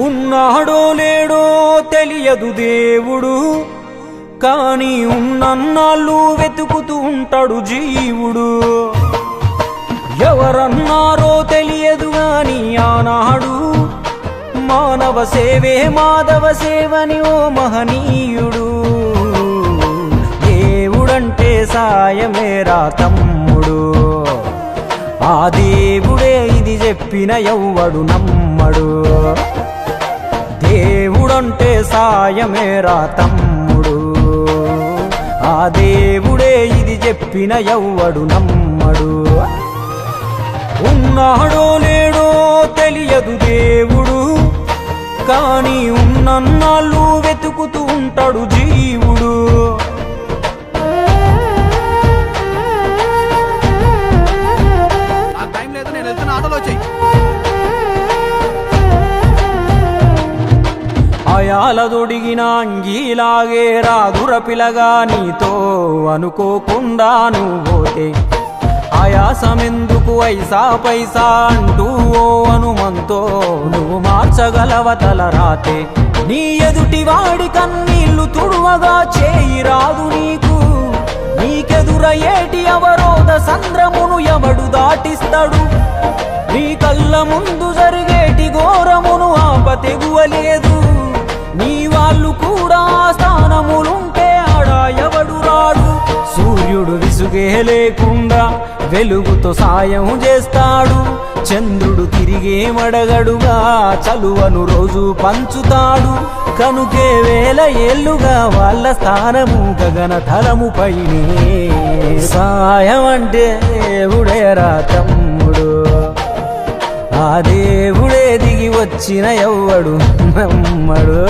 ఉన్నాడో లేడో తెలియదు దేవుడు, కానీ ఉన్నన్నాళ్ళు వెతుకుతూ ఉంటాడు జీవుడు. ఎవరన్నారో తెలియదు గాని ఆనాడు మానవ సేవే మాధవ సేవని ఓ మహనీయుడు. దేవుడంటే సాయమేరా తమ్ముడు, ఆ దేవుడే ఇది చెప్పిన ఎవ్వడు నమ్మడు. దేవుడంటే సాయమేరా తమ్ముడు, ఆ దేవుడే ఇది చెప్పిన ఎవ్వడు నమ్మడు. ఉన్నాడో లేడో తెలియదు దేవుడు, కానీ ఉన్నన్నాళ్ళు వెతుకుతూ ఉంటాడు జీవుడు. అయాలదొడిగిన అంగీలాగే రాదుర పిలగా నీతో అనుకోకుండా నువ్వోతే, ఆయాసమెందుకు ఐసా పైసా అంటూ ఓ అనుమంతో నువ్వు మార్చగలవ తలరాతే. నీ ఎదుటి వాడి కన్నీళ్లు తుడువగా చేయి రాదు నీకు, నీకెదురయ్యేటి అవరోధ సంద్రమును ఎవడు దాటిస్తాడు. నీ కళ్ళ ముందు జరిగేటి ఘోరమును ఆపతెగువలేదు, నీ వాళ్ళు కూడా స్థానములుంటే ఆడా ఎవడు రాడు. సూర్యుడు విసుగే లేకుండా వెలుగుతో సాయం చేస్తాడు, చంద్రుడు తిరిగేమడగడుగా చలువను రోజు పంచుతాడు. కనుకే వేల ఏళ్లుగా వాళ్ళ స్థానము గగన తలము పైనే. సాయం అంటే దేవుడేరా తమ్ముడు, ఆ దేవుడే దిగి వచ్చిన ఎవ్వడు నమ్మడు.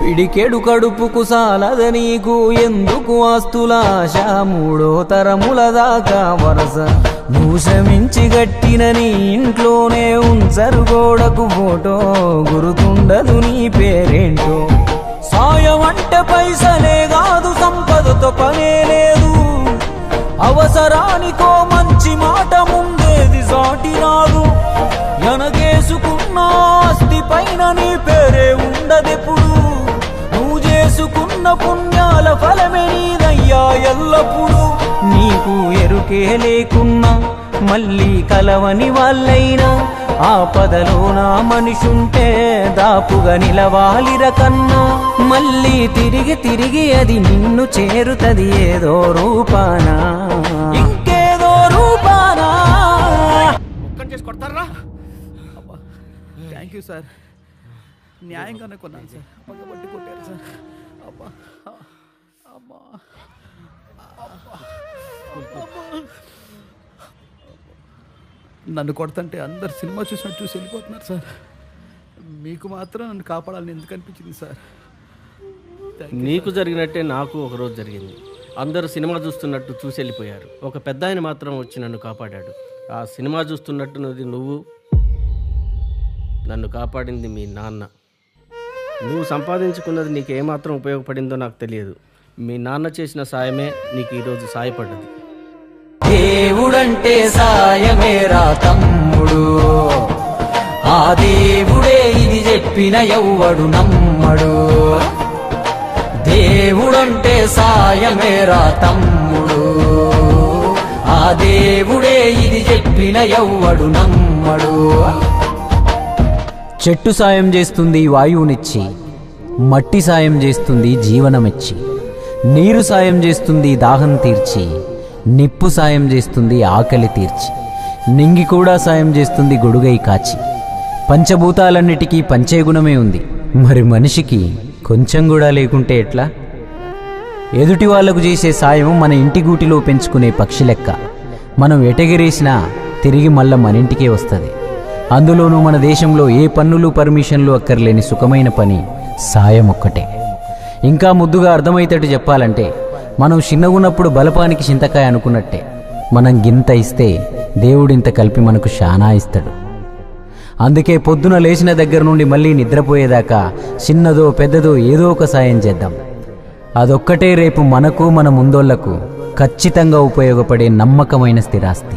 పిడికెడు కడుపుకు సాలద నీకు ఎందుకు ఆస్తులాశ, మూడో తరముల దాకా వరస నువ్వు శ్రమించి గట్టిన నీ ఇంట్లోనే ఉంచరు గోడకు ఫోటో, గుర్తుండదు నీ పేరేంటో. సాయం అంటే పైసలే కాదు, సంపదతో పనే లేదు, అవసరానికో మంచి మాట ముందేది సాటి రాదు. ఎనగేసుకున్న ఆస్తి పైన నీ పేరే ఉండదెప్పుడు, నువ్వు చేసుకున్న పుణ్యాల ఫలమే నీదయ్యా ఎల్లప్పుడు. నీకు ఎరుకే లేకున్నా మళ్ళీ కలవని వాళ్ళైనా, ఆపదలో నా మనిషుంటే దాపుగా నిలవాలిర కన్నా. మళ్ళీ తిరిగి తిరిగి అది నిన్ను చేరుతది ఏదో రూపానా, ఇంకేదో రూపానా. కొడతారా? థ్యాంక్ యూ సార్, న్యాయంగానే కొన్నాను సార్, పక్కబట్టి కొట్టారు సార్. అబ్బా అబ్బా నన్ను కొడతంటే అందరు సినిమా చూసినట్టు చూసి వెళ్ళిపోతున్నారు సార్, మీకు మాత్రం నన్ను కాపాడాలని ఎందుకు అనిపించింది సార్? నీకు జరిగినట్టే నాకు ఒకరోజు జరిగింది. అందరూ సినిమా చూస్తున్నట్టు చూసి వెళ్ళిపోయారు, ఒక పెద్ద ఆయన మాత్రం వచ్చి నన్ను కాపాడాడు. ఆ సినిమా చూస్తున్నట్టున్నది నువ్వు, నన్ను కాపాడింది మీ నాన్న. నువ్వు సంపాదించుకున్నది నీకు ఏమాత్రం ఉపయోగపడిందో నాకు తెలియదు, మీ నాన్న చేసిన సాయమే నీకు ఈరోజు సాయపడ్డది. దేవుడంటే సాయమేరా తమ్ముడు, ఆ దేవుడే ఇది చెప్పిన ఎవ్వడు నమ్మడు. దేవుడంటే సాయమేరా తమ్ముడు, ఆ దేవుడే ఇది చెప్పిన ఎవ్వడు నమ్మడు. చెట్టు సాయం చేస్తుంది వాయువునిచ్చి, మట్టి సాయం చేస్తుంది జీవనమిచ్చి, నీరు సాయం చేస్తుంది దాహం తీర్చి, నిప్పు సాయం చేస్తుంది ఆకలి తీర్చి, నింగి కూడా సాయం చేస్తుంది గొడుగై కాచి. పంచభూతాలన్నిటికీ పంచేగుణమే ఉంది, మరి మనిషికి కొంచెం కూడా లేకుంటే ఎట్లా? ఎదుటి వాళ్లకు చేసే సాయం మన ఇంటి గూటిలో పెంచుకునే పక్షి లెక్క, మనం ఎటగిరేసినా తిరిగి మళ్ళా మన ఇంటికే వస్తుంది. అందులోనూ మన దేశంలో ఏ పన్నులు పర్మిషన్లు అక్కర్లేని సుఖమైన పని సాయం ఒక్కటే. ఇంకా ముద్దుగా అర్థమయ్యేటట్టు చెప్పాలంటే, మనం చిన్నగున్నప్పుడు బలపానికి చింతకాయ అనుకున్నట్టే, మనం గింత ఇస్తే దేవుడింత కలిపి మనకు శానా ఇస్తాడు. అందుకే పొద్దున లేచిన దగ్గర నుండి మళ్ళీ నిద్రపోయేదాకా చిన్నదో పెద్దదో ఏదో ఒక సాయం చేద్దాం. అదొక్కటే రేపు మనకు మన ముందోళ్లకు ఖచ్చితంగా ఉపయోగపడే నమ్మకమైన స్థిరాస్తి.